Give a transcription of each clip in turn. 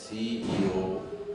CEO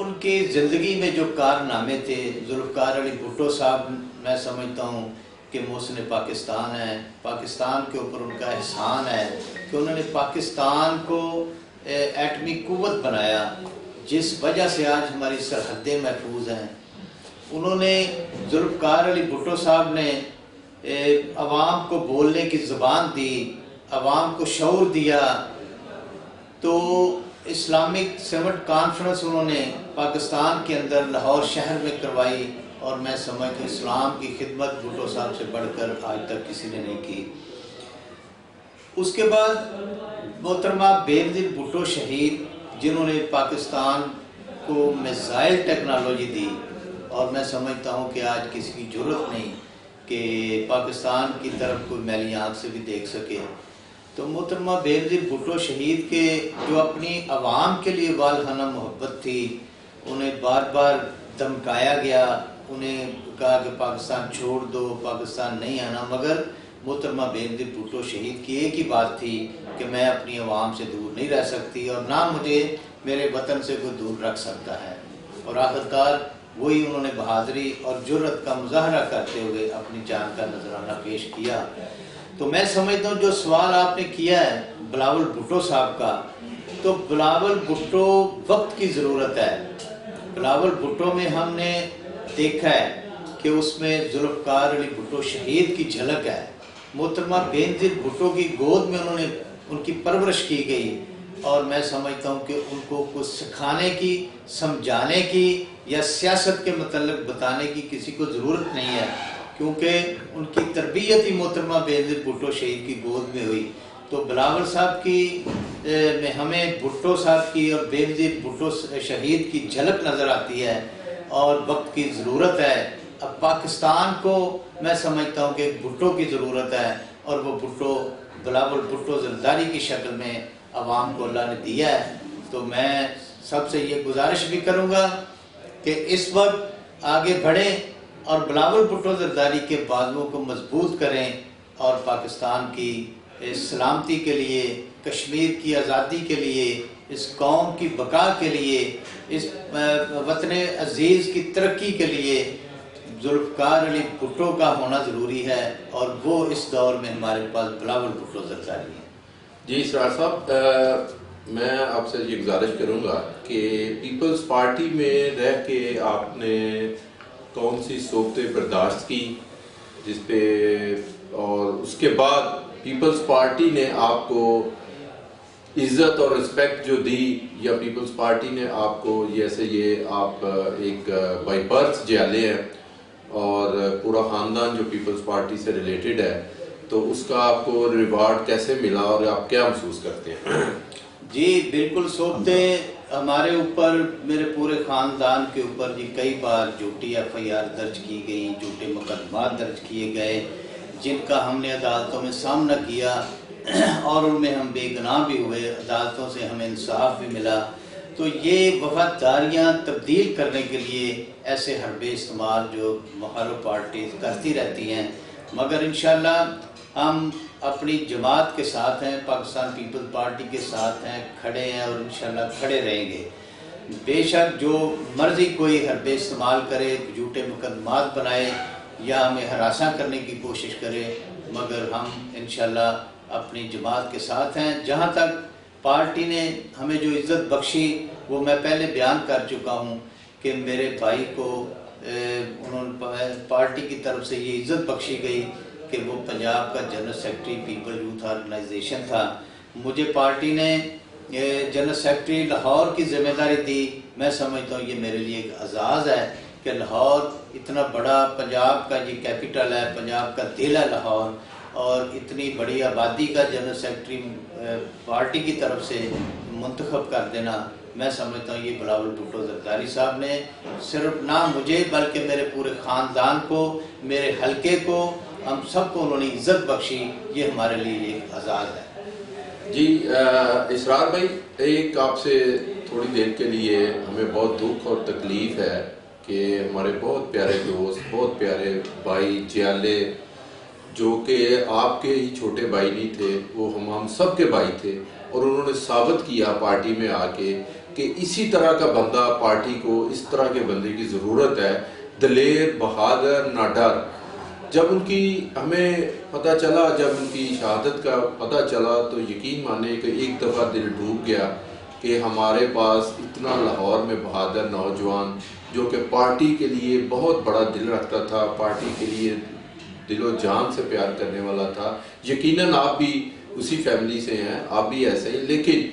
ان کی زندگی میں جو کارنامے تھے، ذوالفقار علی بھٹو صاحب میں سمجھتا ہوں کہ محسن پاکستان ہے، پاکستان کے اوپر ان کا احسان ہے کہ انہوں نے پاکستان کو ایٹمی قوت بنایا، جس وجہ سے آج ہماری سرحدیں محفوظ ہیں۔ انہوں نے ذوالفقار علی بھٹو صاحب نے عوام کو بولنے کی زبان دی، عوام کو شعور دیا، تو اسلامک سمٹ کانفرنس انہوں نے پاکستان کے اندر لاہور شہر میں کروائی، اور میں سمجھتا ہوں اسلام کی خدمت بھٹو صاحب سے بڑھ کر آج تک کسی نے نہیں کی۔ اس کے بعد محترمہ بینظیر بھٹو شہید، جنہوں نے پاکستان کو میزائل ٹیکنالوجی دی، اور میں سمجھتا ہوں کہ آج کسی کی جرت نہیں کہ پاکستان کی طرف کوئی میلی آنکھ سے بھی دیکھ سکے۔ تو محترمہ بینظیر بھٹو شہید کے جو اپنی عوام کے لیے والہانہ محبت تھی، انہیں بار بار دھمکایا گیا، انہیں کہا کہ پاکستان چھوڑ دو، پاکستان نہیں آنا، مگر محترمہ بینظیر بھٹو شہید کی ایک ہی بات تھی کہ میں اپنی عوام سے دور نہیں رہ سکتی، اور نہ مجھے میرے وطن سے کوئی دور رکھ سکتا ہے۔ اور آخرکار وہی انہوں نے بہادری اور جرت کا مظاہرہ کرتے ہوئے اپنی جان کا نذرانہ پیش کیا۔ تو میں سمجھتا ہوں جو سوال آپ نے کیا ہے بلاول بھٹو صاحب کا، تو بلاول بھٹو وقت کی ضرورت ہے۔ بلاول بھٹو میں ہم نے دیکھا ہے کہ اس میں ذوالفقار علی بھٹو شہید کی جھلک ہے۔ محترمہ بینظیر بھٹو کی گود میں ان کی پرورش کی گئی، اور میں سمجھتا ہوں کہ ان کو کچھ سکھانے کی، سمجھانے کی یا سیاست کے متعلق بتانے کی کسی کو ضرورت نہیں ہے، کیونکہ ان کی تربیت ہی محترمہ بینظیر بھٹو شہید کی گود میں ہوئی۔ تو بلاول صاحب کی میں ہمیں بھٹو صاحب کی اور بینظیر بھٹو شہید کی جھلک نظر آتی ہے، اور وقت کی ضرورت ہے۔ اب پاکستان کو میں سمجھتا ہوں کہ ایک بھٹو کی ضرورت ہے، اور وہ بھٹو بلاول بھٹو زرداری کی شکل میں عوام کو اللہ نے دیا ہے۔ تو میں سب سے یہ گزارش بھی کروں گا کہ اس وقت آگے بڑھیں اور بلاول بھٹو زرداری کے بازوؤں کو مضبوط کریں، اور پاکستان کی سلامتی کے لیے، کشمیر کی آزادی کے لیے، اس قوم کی بقا کے لیے، اس وطن عزیز کی ترقی کے لیے ذوالفقار علی بھٹو کا ہونا ضروری ہے، اور وہ اس دور میں ہمارے پاس بلاول بھٹو زرداری ہے۔ جی اسرار صاحب، میں آپ سے یہ گزارش کروں گا کہ پیپلز پارٹی میں رہ کے آپ نے کون سی صحبتیں برداشت کی جس پہ، اور اس کے بعد پیپلز پارٹی نے آپ کو عزت اور رسپیکٹ جو دی، یا پیپلز پارٹی نے آپ کو جیسے یہ آپ ایک بائی برتھ جیالے ہیں اور پورا خاندان جو پیپلز پارٹی سے ریلیٹڈ ہے، تو اس کا آپ کو ریوارڈ کیسے ملا اور آپ کیا محسوس کرتے ہیں؟ جی بالکل، صحبتیں ہمارے اوپر، میرے پورے خاندان کے اوپر جی کئی بار جھوٹی FIR درج کی گئی، جھوٹے مقدمات درج کیے گئے، جن کا ہم نے عدالتوں میں سامنا کیا، اور ان میں ہم بے گناہ بھی ہوئے، عدالتوں سے ہمیں انصاف بھی ملا۔ تو یہ وفاداریاں تبدیل کرنے کے لیے ایسے حربے استعمال جو مخالف پارٹیز کرتی رہتی ہیں، مگر انشاءاللہ ہم اپنی جماعت کے ساتھ ہیں، پاکستان پیپلز پارٹی کے ساتھ ہیں، کھڑے ہیں، اور انشاءاللہ کھڑے رہیں گے۔ بے شک جو مرضی کوئی حربے استعمال کرے، جھوٹے مقدمات بنائے یا ہمیں ہراساں کرنے کی کوشش کرے، مگر ہم انشاءاللہ اپنی جماعت کے ساتھ ہیں۔ جہاں تک پارٹی نے ہمیں جو عزت بخشی، وہ میں پہلے بیان کر چکا ہوں کہ میرے بھائی کو انہوں نے پارٹی کی طرف سے یہ عزت بخشی گئی کہ وہ پنجاب کا general secretary people youth organisation تھا۔ مجھے پارٹی نے جنرل سیکرٹری لاہور کی ذمہ داری دی۔ میں سمجھتا ہوں یہ میرے لیے ایک اعزاز ہے کہ لاہور اتنا بڑا پنجاب کا یہ کیپٹل ہے، پنجاب کا دل ہے لاہور، اور اتنی بڑی آبادی کا جنرل سیکرٹری پارٹی کی طرف سے منتخب کر دینا، میں سمجھتا ہوں یہ بلاول بھٹو زرداری صاحب نے صرف نہ مجھے بلکہ میرے پورے خاندان کو، میرے حلقے کو، ہم سب کو انہوں نے عزت بخشی، یہ ہمارے لیے ایک اعزاز ہے۔ جی اسرار بھائی، ایک آپ سے تھوڑی دیر کے لیے ہمیں بہت دکھ اور تکلیف ہے کہ ہمارے بہت پیارے دوست، بہت پیارے بھائی جیالے، جو کہ آپ کے ہی چھوٹے بھائی نہیں تھے، وہ ہم سب کے بھائی تھے، اور انہوں نے ثابت کیا پارٹی میں آ کے کہ اسی طرح کا بندہ پارٹی کو، اس طرح کے بندے کی ضرورت ہے، دلیر، بہادر، نہ ڈر. جب ان کی ہمیں پتہ چلا، جب ان کی شہادت کا پتہ چلا تو یقین مانے کہ ایک دفعہ دل ڈوب گیا کہ ہمارے پاس اتنا لاہور میں بہادر نوجوان جو کہ پارٹی کے لیے بہت بڑا دل رکھتا تھا، پارٹی کے لیے دل و جان سے پیار کرنے والا تھا. یقیناً آپ بھی اسی فیملی سے ہیں، آپ بھی ایسے ہی، لیکن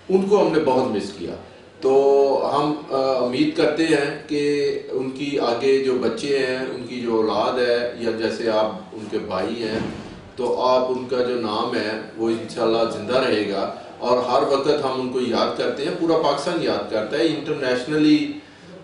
ان کو ہم نے بہت مس کیا. تو ہم امید کرتے ہیں کہ ان کی آگے جو بچے ہیں، ان کی جو اولاد ہے، یا جیسے آپ ان کے بھائی ہیں، تو آپ ان کا جو نام ہے وہ انشاءاللہ زندہ رہے گا. اور ہر وقت ہم ان کو یاد کرتے ہیں، پورا پاکستان یاد کرتا ہے. انٹرنیشنلی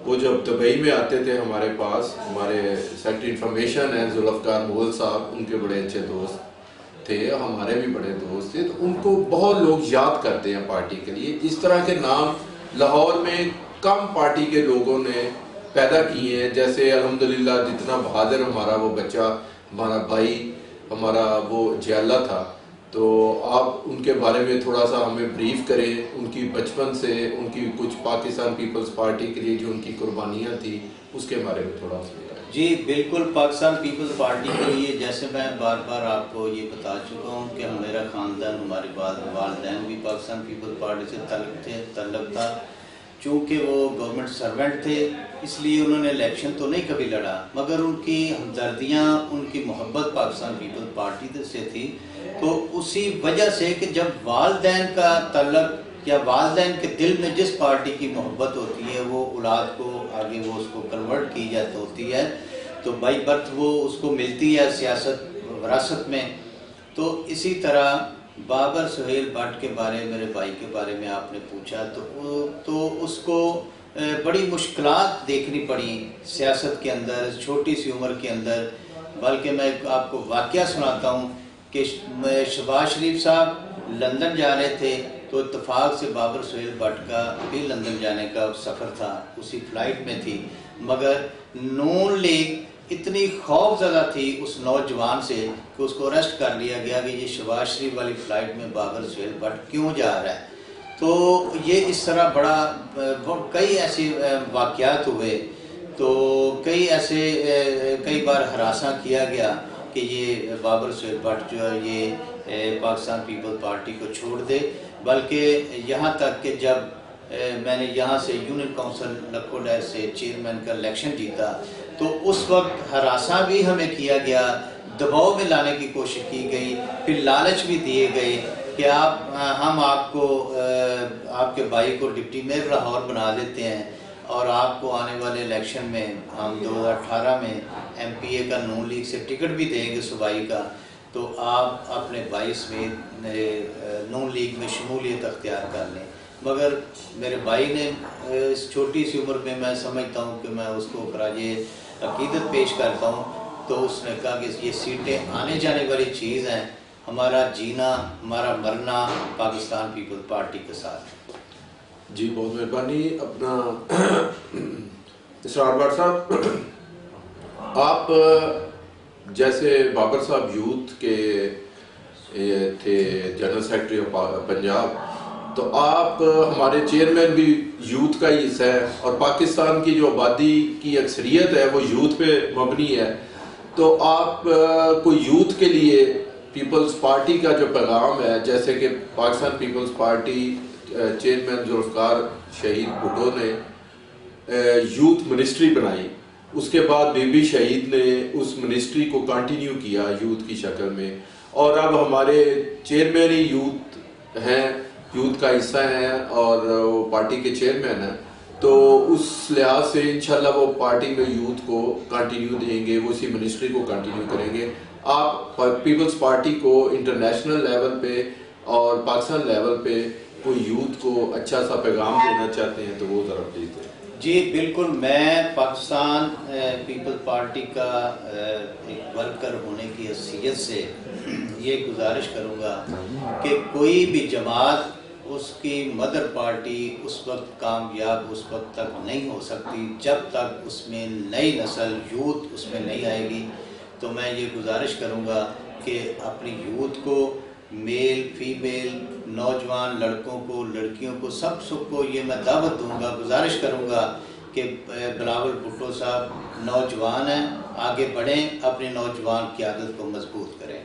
وہ جب دبئی میں آتے تھے ہمارے پاس، ہمارے سیکٹری انفارمیشن ہے ذوالفقار مغل صاحب، ان کے بڑے اچھے دوست تھے، ہمارے بھی بڑے دوست تھے. تو ان کو بہت لوگ یاد کرتے ہیں پارٹی کے لیے. اس طرح کے نام لاہور میں کم پارٹی کے لوگوں نے پیدا کیے ہیں. جیسے الحمدللہ جتنا بہادر ہمارا وہ بچہ، ہمارا بھائی، ہمارا وہ جیالہ تھا. تو آپ ان کے بارے میں تھوڑا سا ہمیں بریف کریں، ان کی بچپن سے ان کی کچھ پاکستان پیپلز پارٹی کے لیے جو ان کی قربانیاں تھیں اس کے بارے میں تھوڑا سا. جی بالکل. پاکستان پیپلز پارٹی کے لیے جیسے میں بار بار آپ کو یہ بتا چکا ہوں کہ میرا خاندان، ہمارے والدین بھی پاکستان پیپلز پارٹی سے تعلق تھا. چونکہ وہ گورنمنٹ سرونٹ تھے اس لیے انہوں نے الیکشن تو نہیں کبھی لڑا، مگر ان کی ہمدردیاں، ان کی محبت پاکستان پیپلز پارٹی سے تھی. تو اسی وجہ سے کہ جب والدین کا تعلق یا والدین کے دل میں جس پارٹی کی محبت ہوتی ہے وہ اولاد کو آگے وہ اس کو کنورٹ کی جاتی ہوتی ہے، تو بائی برتھ وہ اس کو ملتی ہے سیاست وراثت میں. تو اسی طرح بابر سہیل بٹ کے بارے، میرے بھائی کے بارے میں آپ نے پوچھا، تو اس کو بڑی مشکلات دیکھنی پڑی سیاست کے اندر، چھوٹی سی عمر کے اندر. بلکہ میں آپ کو واقعہ سناتا ہوں کہ شہباز شریف صاحب لندن جا رہے تھے تو اتفاق سے بابر سہیل بٹ کا بھی لندن جانے کا سفر تھا، اسی فلائٹ میں تھی. مگر نون لیگ اتنی خوف زدہ تھی اس نوجوان سے کہ اس کو اریسٹ کر لیا گیا کہ یہ شہباز شریف والی فلائٹ میں بابر سہیل بٹ کیوں جا رہا ہے. تو یہ اس طرح کئی ایسے واقعات ہوئے. تو کئی بار ہراساں کیا گیا کہ یہ بابر سہیل بٹ جو ہے یہ پاکستان پیپلز پارٹی کو چھوڑ دے. بلکہ یہاں تک کہ جب میں نے یہاں سے یونین کونسل لکھو ڈیر سے چیئرمین کا الیکشن جیتا تو اس وقت ہراساں بھی ہمیں کیا گیا، دباؤ میں لانے کی کوشش کی گئی، پھر لالچ بھی دیے گئے کہ ہم آپ کو، آپ کے بھائی کو ڈپٹی میئر لاہور بنا دیتے ہیں اور آپ کو آنے والے الیکشن میں ہم 2018 میں ایم پی اے کا نون لیگ سے ٹکٹ بھی دیں گے صوبائی کا، تو آپ اپنے بھائی سمیت نون لیگ میں شمولیت اختیار کر لیں. مگر میرے بھائی نے اس چھوٹی سی عمر میں سمجھتا ہوں کہ میں اس کو خراج عقیدت پیش کرتا ہوں. تو اس نے کہا کہ یہ سیٹیں آنے جانے والی چیز ہیں، ہمارا جینا، ہمارا مرنا پاکستان پیپلز پارٹی کے ساتھ. جی بہت مہربانی. اپنا اسرار بٹ صاحب، آپ جیسے بابر صاحب یوتھ کے تھے جنرل سیکرٹری آف پنجاب، تو آپ ہمارے چیئرمین بھی یوتھ کا ہی حصہ ہے اور پاکستان کی جو آبادی کی اکثریت ہے وہ یوتھ پہ مبنی ہے. تو آپ کو یوتھ کے لیے پیپلز پارٹی کا جو پیغام ہے، جیسے کہ پاکستان پیپلز پارٹی چیئرمین ذوالفقار شہید بھٹو نے یوتھ منسٹری بنائی، اس کے بعد بی بی شہید نے اس منسٹری کو کنٹینیو کیا یوتھ کی شکل میں، اور اب ہمارے چیئرمین ہی یوتھ ہیں، یوتھ کا حصہ ہیں اور وہ پارٹی کے چیئرمین ہیں. تو اس لحاظ سے انشاءاللہ وہ پارٹی میں یوتھ کو کنٹینیو دیں گے، وہ اسی منسٹری کو کنٹینیو کریں گے. آپ پیپلز پارٹی کو انٹرنیشنل لیول پہ اور پاکستان لیول پہ کوئی یوتھ کو اچھا سا پیغام دینا چاہتے ہیں تو وہ ذرا پلیز دیں. جی بالکل. میں پاکستان پیپلز پارٹی کا ایک ورکر ہونے کی حیثیت سے یہ گزارش کروں گا کہ کوئی بھی جماعت، اس کی مدر پارٹی اس وقت کامیاب اس وقت تک نہیں ہو سکتی جب تک اس میں نئی نسل یوتھ اس میں نہیں آئے گی. تو میں یہ گزارش کروں گا کہ اپنی یوتھ کو میل فیمیل نوجوان لڑکوں کو لڑکیوں کو سب کو یہ میں دعوت دوں گا, گزارش کروں گا کہ بلاول بھٹو صاحب نوجوان ہیں, آگے بڑھیں, اپنی نوجوان قیادت کو مضبوط کریں.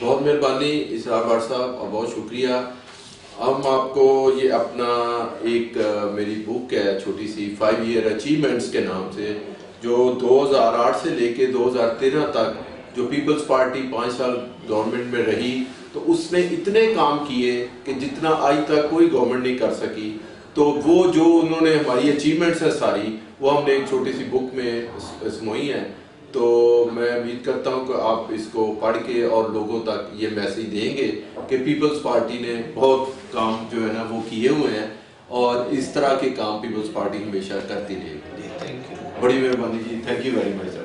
بہت مہربانی اسرار بٹ صاحب اور بہت شکریہ. ہم آپ کو یہ اپنا ایک میری بک ہے چھوٹی سی 5 ایئر اچیومنٹس کے نام سے, جو 2008 سے لے کے 2013 تک جو پیپلز پارٹی 5 سال گورنمنٹ میں رہی تو اس نے اتنے کام کیے کہ جتنا آج تک کوئی گورنمنٹ نہیں کر سکی. تو وہ جو انہوں نے ہماری اچیومنٹس ہیں ساری وہ ہم نے ایک چھوٹی سی بک میں سموئی ہیں. تو میں امید کرتا ہوں کہ آپ اس کو پڑھ کے اور لوگوں تک یہ میسیج دیں گے کہ پیپلز پارٹی نے بہت کام جو ہے نا وہ کیے ہوئے ہیں اور اس طرح کے کام پیپلز پارٹی ہمیشہ کرتی رہے گی. Thank you. بڑی مہربانی جی, تھینک یو ویری مچ.